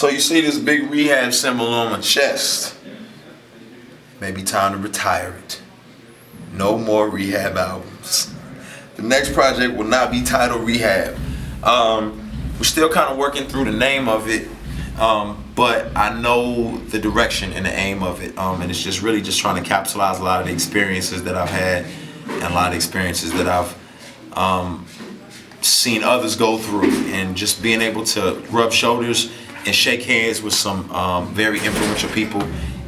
So you see this big rehab symbol on my chest. Maybe time to retire it. No more rehab albums. The next project will not be titled Rehab. We're still kind of working through the name of it, but I know the direction and the aim of it, and it's just really just trying to capitalize a lot of the experiences that I've had and a lot of the experiences that I've seen others go through, and just being able to rub shoulders and shake hands with some very influential people,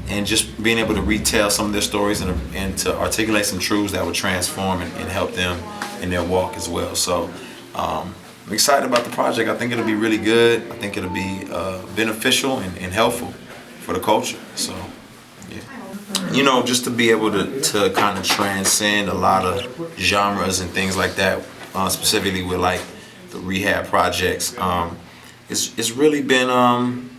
and just being able to retell some of their stories and to articulate some truths that would transform and help them in their walk as well. So I'm excited about the project. I think it'll be really good. I think it'll be beneficial and helpful for the culture. So yeah, you know, just to be able to kind of transcend a lot of genres and things like that, specifically with like the rehab projects. It's really been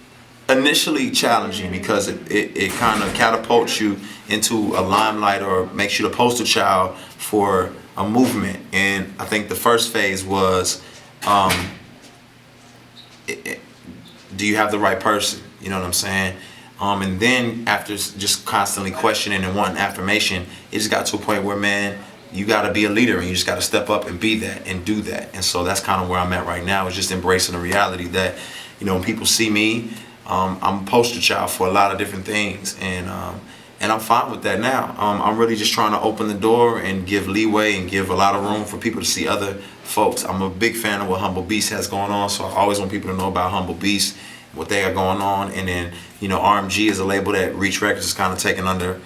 initially challenging because it kind of catapults you into a limelight or makes you the poster child for a movement. And I think the first phase was, do you have the right person? You know what I'm saying? And then after just constantly questioning and wanting affirmation, it just got to a point where, man, you got to be a leader and you just got to step up and be that and do that. And so that's kind of where I'm at right now, is just embracing the reality that, you know, when people see me, I'm a poster child for a lot of different things, and I'm fine with that now. I'm really just trying to open the door and give leeway and give a lot of room for people to see other folks. I'm a big fan of what Humble Beast has going on, so I always want people to know about Humble Beast, what they got going on. And then, you know, RMG is a label that Reach Records is kind of taking under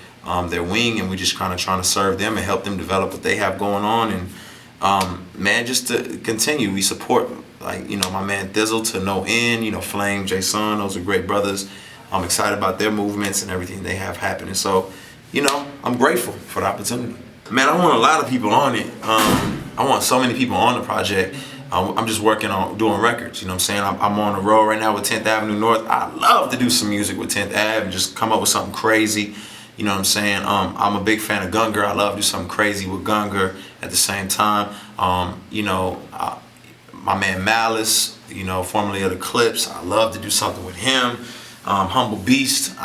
their wing, and we're just kind of trying to serve them and help them develop what they have going on. And man, just to continue, we support, like, you know, my man Thizzle to no end, you know, Flame, Jason, those are great brothers. I'm excited about their movements and everything they have happening. So, you know, I'm grateful for the opportunity. Man, I want a lot of people on it. I want so many people on the project. I'm just working on doing records, you know what I'm saying? I'm on the road right now with 10th Avenue North. I love to do some music with 10th Ave and just come up with something crazy. You know what I'm saying? I'm a big fan of Gunger. I love to do something crazy with Gunger at the same time. You know, my man Malice, you know, formerly of the Clips, I love to do something with him. Humble Beast,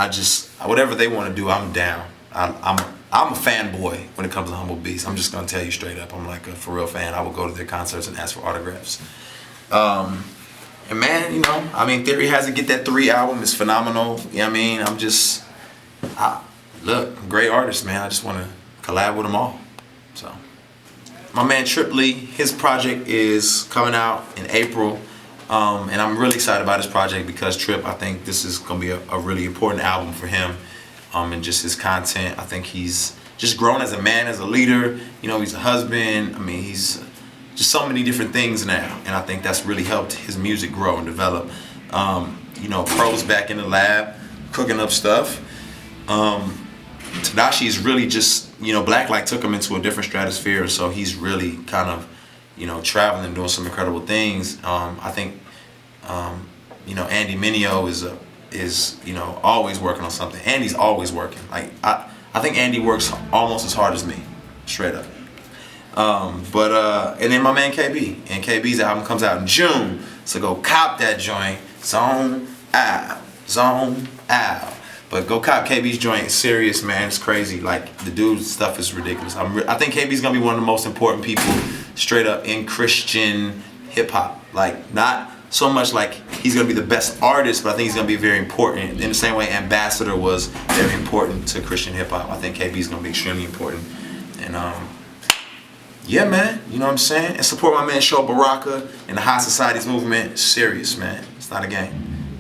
whatever they want to do, I'm down. I'm a fanboy when it comes to Humble Beast. I'm just gonna tell you straight up, I'm like a for real fan. I will go to their concerts and ask for autographs. And man, you know, I mean, Theory Has It Get That 3 album is phenomenal. You know what I mean? Look, I'm a great artist, man. I just want to collab with them all. So, my man Trip Lee, his project is coming out in April. And I'm really excited about this project because Trip, I think this is going to be a really important album for him, and just his content. I think he's just grown as a man, as a leader. You know, he's a husband. I mean, he's just so many different things now, and I think that's really helped his music grow and develop. You know, Pro's back in the lab, cooking up stuff. Tadashi is really just, you know, Blacklight took him into a different stratosphere, so he's really kind of, you know, traveling and doing some incredible things. I think, you know, Andy Mineo is you know, always working on something. Andy's always working. Like I think Andy works almost as hard as me, straight up. And then my man KB, and KB's album comes out in June, so go cop that joint. Zone out. But go cop KB's joint. It's serious, man. It's crazy. Like, the dude's stuff is ridiculous. I think KB's gonna be one of the most important people, straight up, in Christian hip hop. Like, not so much like he's gonna be the best artist, but I think he's gonna be very important. In the same way Ambassador was very important to Christian hip hop, I think KB's gonna be extremely important. And yeah, man, you know what I'm saying? And support my man Sho Baraka and the High Societies movement. It's serious, man. It's not a game.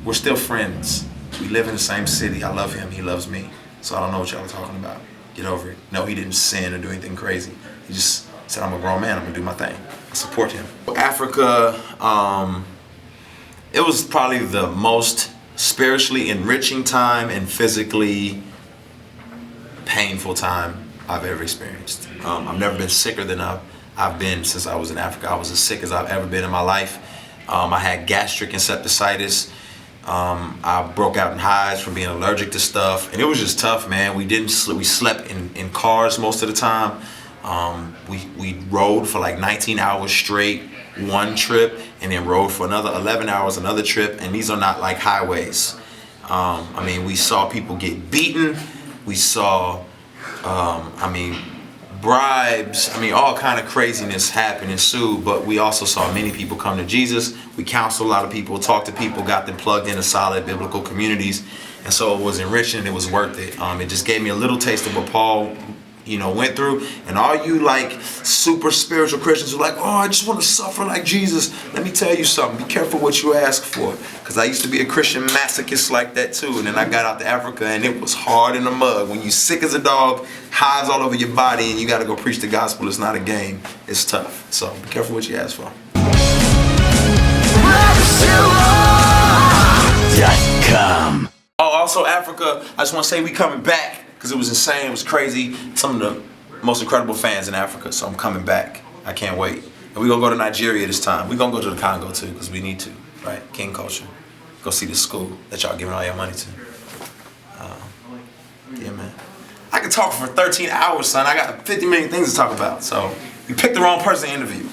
We're still friends. We live in the same city. I love him. He loves me. So I don't know what y'all are talking about. Get over it. No, he didn't sin or do anything crazy. He just said, I'm a grown man. I'm going to do my thing. I support him. Africa, it was probably the most spiritually enriching time and physically painful time I've ever experienced. I've never been sicker than I've been since I was in Africa. I was as sick as I've ever been in my life. I had gastric encephalitis. I broke out in hives from being allergic to stuff, and it was just tough, man. We slept in cars most of the time. We rode for like 19 hours straight. one trip and then rode for another 11 hours, another trip, and these are not like highways. I mean, we saw people get beaten. We saw, bribes. I mean, all kind of craziness happen, ensued, but we also saw many people come to Jesus. We counseled a lot of people, talked to people, got them plugged into solid biblical communities. And so it was enriching, it was worth it. It just gave me a little taste of what Paul, went through. And all you like super spiritual Christians who are like, oh, I just want to suffer like Jesus. Let me tell you something, be careful what you ask for. Because I used to be a Christian masochist like that too. And then I got out to Africa and it was hard in the mud. When you sick as a dog, hives all over your body, and you got to go preach the gospel, it's not a game. It's tough. So be careful what you ask for. Rapzilla.com. Oh, also Africa, I just want to say we coming back because it was insane, it was crazy. Some of the most incredible fans in Africa, so I'm coming back. I can't wait. And we're going to go to Nigeria this time. We're going to go to the Congo too because we need to, right? King culture. Go see the school that y'all giving all your money to. Yeah, man. I could talk for 13 hours, son. I got 50 million things to talk about, so you picked the wrong person to interview.